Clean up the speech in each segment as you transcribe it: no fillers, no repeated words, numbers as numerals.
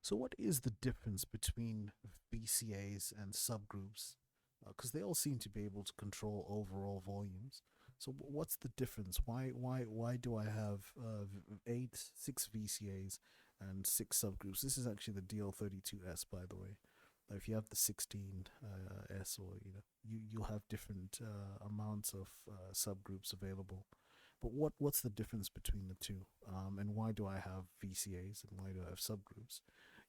So, what is the difference between VCAs and subgroups? Because they all seem to be able to control overall volumes. So, what's the difference? Why do I have six VCAs and six subgroups? This is actually the DL32S, by the way. If you have the 16 S, or you'll have different amounts of subgroups available. But what's the difference between the two? And why do I have VCAs and why do I have subgroups?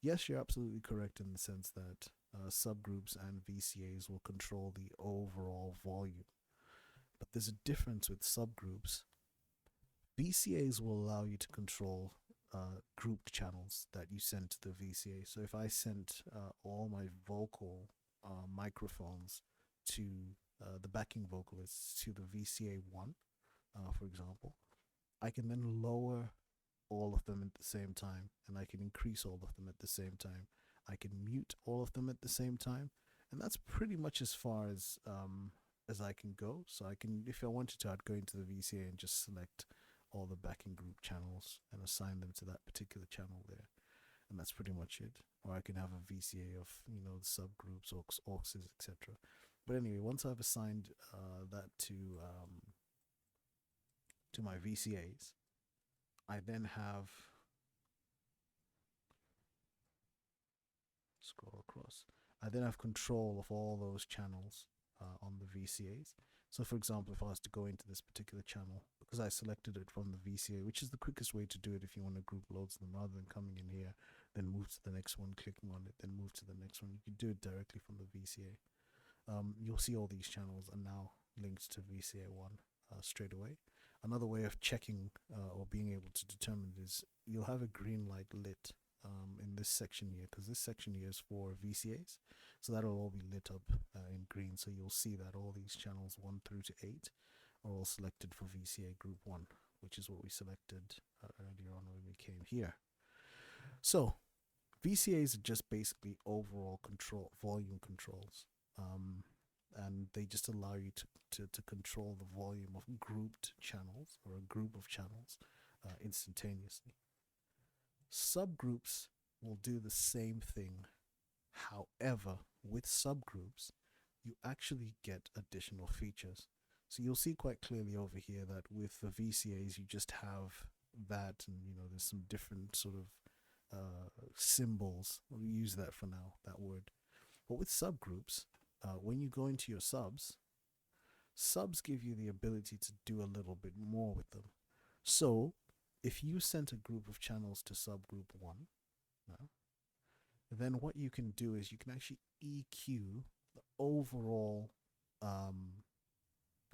Yes, you're absolutely correct in the sense that subgroups and VCAs will control the overall volume. But there's a difference with subgroups. VCAs will allow you to control grouped channels that you send to the VCA. So if I sent all my vocal microphones to the backing vocalists to the VCA1, for example, I can then lower all of them at the same time, and I can increase all of them at the same time. I can mute all of them at the same time, and that's pretty much as far as I can go. So I can, if I wanted to, I'd go into the VCA and just select all the backing group channels and assign them to that particular channel there, and that's pretty much it. Or I can have a VCA of the subgroups, auxes, etc. But anyway, once I've assigned that to my VCAs, I then have scroll across. I then have control of all those channels on the VCAs. So, for example, if I was to go into this particular channel, because I selected it from the VCA, which is the quickest way to do it if you want to group loads of them rather than coming in here, then move to the next one, clicking on it, then move to the next one. You can do it directly from the VCA. You'll see all these channels are now linked to VCA1 straight away. Another way of checking or being able to determine is you'll have a green light lit in this section here, because this section here is for VCAs. So that'll all be lit up in green. So you'll see that all these channels 1 through to 8 are all selected for VCA group 1, which is what we selected earlier on when we came here. So VCAs are just basically overall control, volume controls. And they just allow you to control the volume of grouped channels or a group of channels instantaneously. Subgroups will do the same thing. However, with subgroups, you actually get additional features. So you'll see quite clearly over here that with the VCAs, you just have that, and there's some different sort of symbols. We'll use that for now, that word. But with subgroups, when you go into your subs give you the ability to do a little bit more with them. So if you sent a group of channels to subgroup 1, then what you can do is you can actually EQ the overall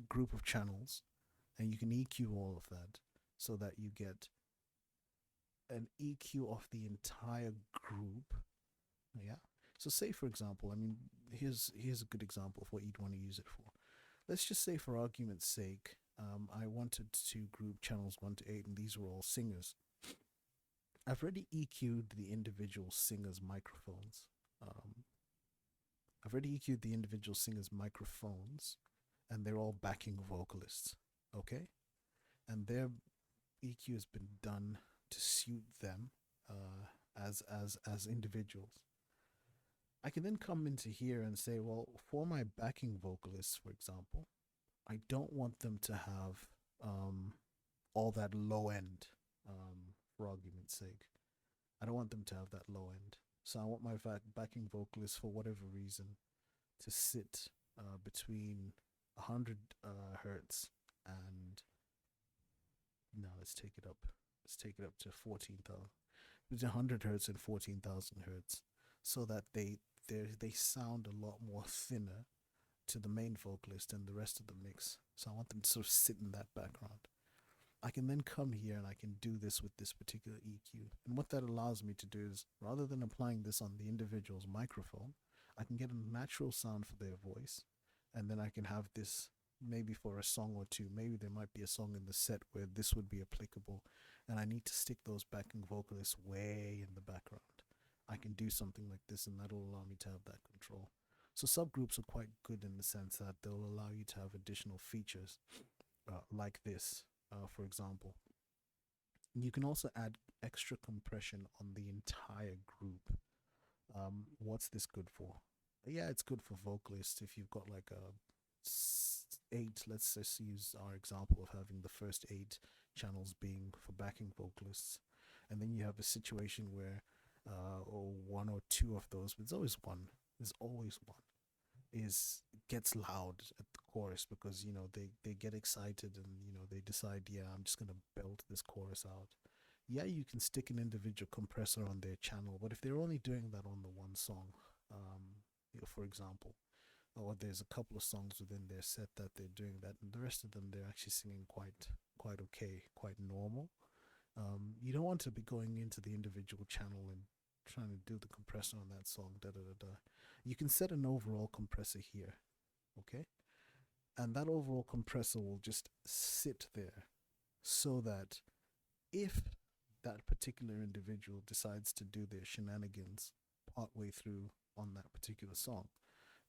group of channels, and you can EQ all of that so that you get an EQ of the entire group. Yeah. So say, for example, I mean, here's a good example of what you'd want to use it for. Let's just say, for argument's sake, I wanted to group channels 1 to 8, and these were all singers. I've already EQ'd the individual singers' microphones. And they're all backing vocalists, okay? And their EQ has been done to suit them as individuals. I can then come into here and say, well, for my backing vocalists, for example, I don't want them to have all that low end, for argument's sake. I don't want them to have that low end. So I want my backing vocalists, for whatever reason, to sit between 100 hertz and, no, let's take it up. Let's take it up to 14,000. Between 100 hertz and 14,000 hertz, so that they sound a lot more thinner to the main vocalist and the rest of the mix. So I want them to sort of sit in that background. I can then come here and I can do this with this particular EQ. And what that allows me to do is, rather than applying this on the individual's microphone, I can get a natural sound for their voice. And then I can have this maybe for a song or two. Maybe there might be a song in the set where this would be applicable, and I need to stick those backing vocalists way in the background. I can do something like this, and that'll allow me to have that control. So subgroups are quite good in the sense that they'll allow you to have additional features like this, for example. You can also add extra compression on the entire group. What's this good for? Yeah, it's good for vocalists if you've got like a eight. Let's just use our example of having the first eight channels being for backing vocalists, and then you have a situation where, or one or two of those, but it's always one. There's always one is gets loud at the chorus because they get excited and they decide, yeah, I'm just gonna belt this chorus out. Yeah, you can stick an individual compressor on their channel, but if they're only doing that on the one song, for example, or there's a couple of songs within their set that they're doing that, and the rest of them they're actually singing quite okay, quite normal. You don't want to be going into the individual channel and trying to do the compressor on that song. Da da da da. You can set an overall compressor here, okay, and that overall compressor will just sit there so that if that particular individual decides to do their shenanigans partway through on that particular song,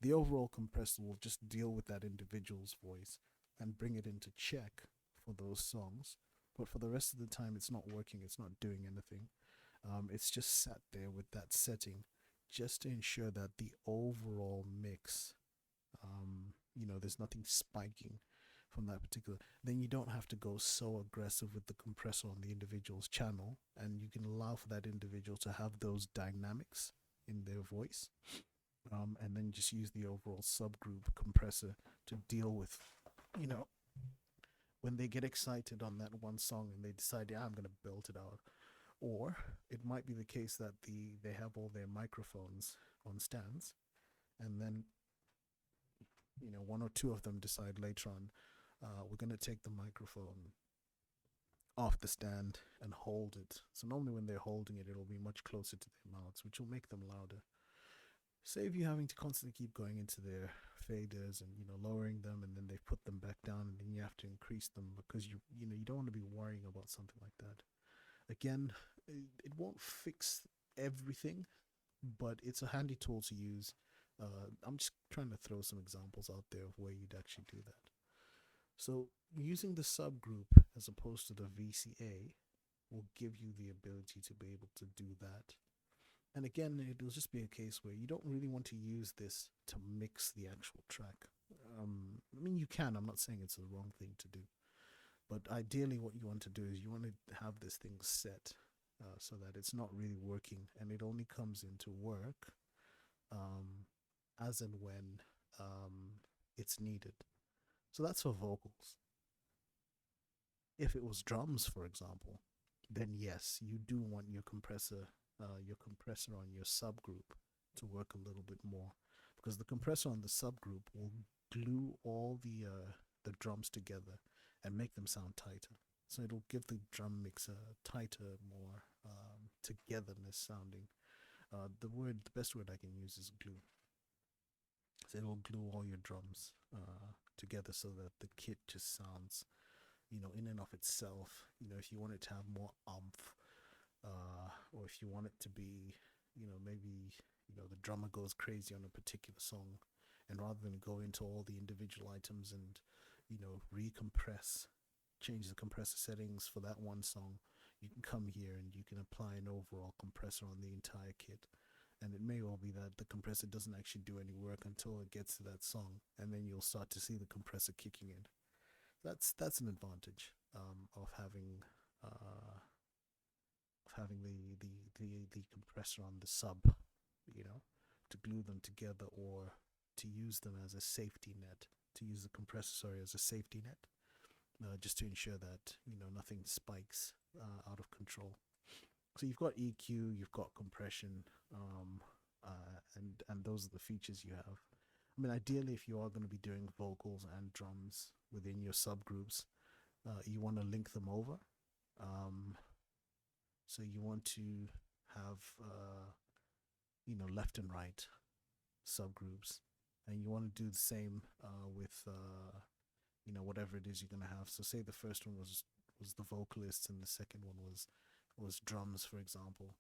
the overall compressor will just deal with that individual's voice and bring it into check for those songs. But for the rest of the time, it's not working, it's not doing anything. It's just sat there with that setting just to ensure that the overall mix, there's nothing spiking from that particular. Then you don't have to go so aggressive with the compressor on the individual's channel, and you can allow for that individual to have those dynamics in their voice, and then just use the overall subgroup compressor to deal with, you know, when they get excited on that one song and they decide, yeah, I'm gonna belt it out. Or it might be the case that they have all their microphones on stands, and then one or two of them decide later on, we're gonna take the microphone off the stand and hold it. So normally when they're holding it, it'll be much closer to their mouths, which will make them louder. Save you having to constantly keep going into their faders and lowering them, and then they put them back down, and then you have to increase them because you don't want to be worrying about something like that. Again, it won't fix everything, but it's a handy tool to use. I'm just trying to throw some examples out there of where you'd actually do that. So using the subgroup as opposed to the VCA will give you the ability to be able to do that. And again, it'll just be a case where you don't really want to use this to mix the actual track. I mean, you can. I'm not saying it's the wrong thing to do. But ideally, what you want to do is you want to have this thing set so that it's not really working, and it only comes into work as and when it's needed. So that's for vocals. If it was drums, for example, then yes, you do want your compressor on your subgroup to work a little bit more, because the compressor on the subgroup will glue all the drums together and make them sound tighter. So it'll give the drum mix a tighter, more togetherness sounding. The best word I can use is glue. So it'll glue all your drums together so that the kit just sounds, in and of itself. If you want it to have more oomph, or if you want it to be, maybe the drummer goes crazy on a particular song, and rather than go into all the individual items and recompress, change the compressor settings for that one song, you can come here and you can apply an overall compressor on the entire kit. And it may well be that the compressor doesn't actually do any work until it gets to that song, and then you'll start to see the compressor kicking in. That's an advantage of having the compressor on the sub, to glue them together, or to use them as a safety net, to use the compressor, as a safety net, just to ensure that nothing spikes out of control. So you've got EQ, you've got compression, and those are the features you have. I mean, ideally, if you are going to be doing vocals and drums within your subgroups, you want to link them over. So you want to have left and right subgroups, and you want to do the same with whatever it is you're going to have. So say the first one was the vocalists, and the second one was drums, for example.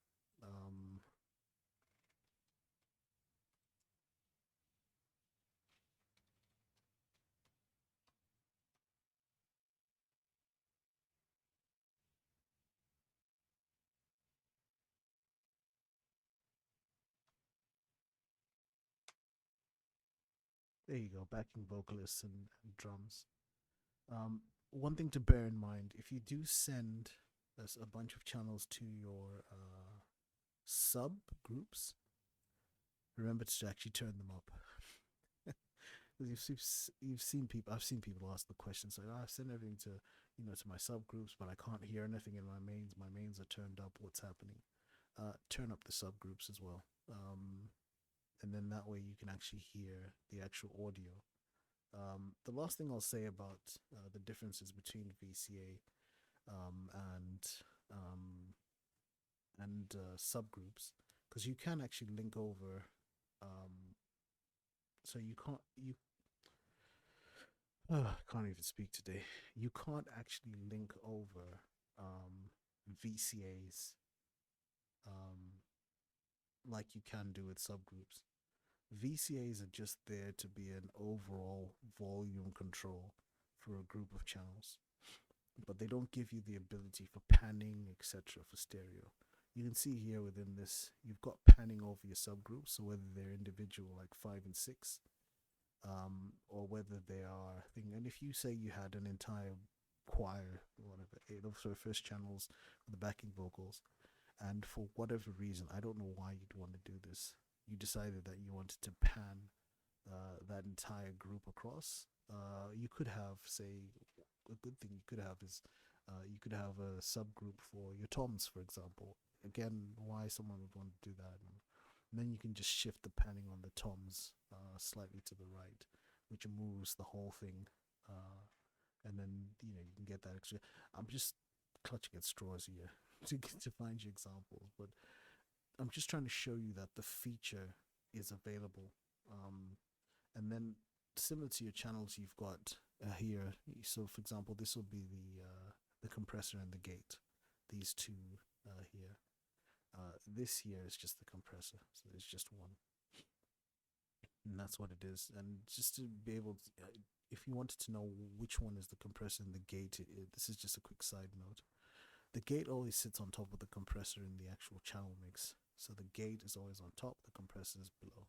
There you go, backing vocalists and drums. One thing to bear in mind, if you do send us a bunch of channels to your subgroups, remember to actually turn them up. You've seen people. I've seen people ask the questions like, "I've sent everything to to my subgroups, but I can't hear anything in my mains. My mains are turned up. What's happening?" Turn up the subgroups as well, and then that way you can actually hear the actual audio. The last thing I'll say about the differences between VCA um, and subgroups, because you can actually link over. So you can't you I can't even speak today. You can't actually link over VCAs um, like you can do with subgroups. VCAs are just there to be an overall volume control for a group of channels, but they don't give you the ability for panning, etc., for stereo. You can see here within this, you've got panning over your subgroups, so whether they're individual like 5 and 6, or whether they are thing. And if you say you had an entire choir, whatever, 8 of the first channels with the backing vocals, and for whatever reason, I don't know why you'd want to do this, you decided that you wanted to pan that entire group across. You could have, say, a good thing you could have is you could have a subgroup for your toms, for example. Again, why someone would want to do that? And then you can just shift the panning on the toms slightly to the right, which moves the whole thing. And then you can get that extra. I'm just clutching at straws here to find you examples, but I'm just trying to show you that the feature is available. And then similar to your channels, you've got here. So, for example, this will be the compressor and the gate. These two here. This here is just the compressor, so there's just one, and that's what it is. And just to be able to, if you wanted to know which one is the compressor and the gate, this is just a quick side note. The gate always sits on top of the compressor in the actual channel mix. So the gate is always on top, the compressor is below.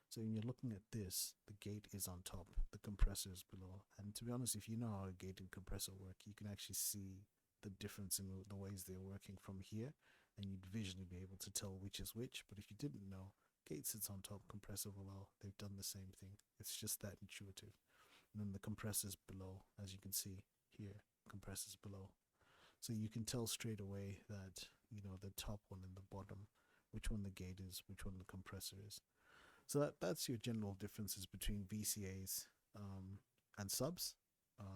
So when you're looking at this, the gate is on top, the compressor is below. And to be honest, if you know how a gate and compressor work, you can actually see the difference in the ways they're working from here, and you'd visually be able to tell which is which. But if you didn't know, gate sits on top, compressor below. They've done the same thing. It's just that intuitive. And then the compressor's below, as you can see here, compressor's below. So you can tell straight away that, the top one and the bottom, which one the gate is, which one the compressor is. So that's your general differences between VCAs and subs.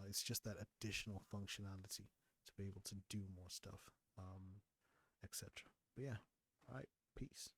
It's just that additional functionality to be able to do more stuff, etc. But yeah, all right, peace.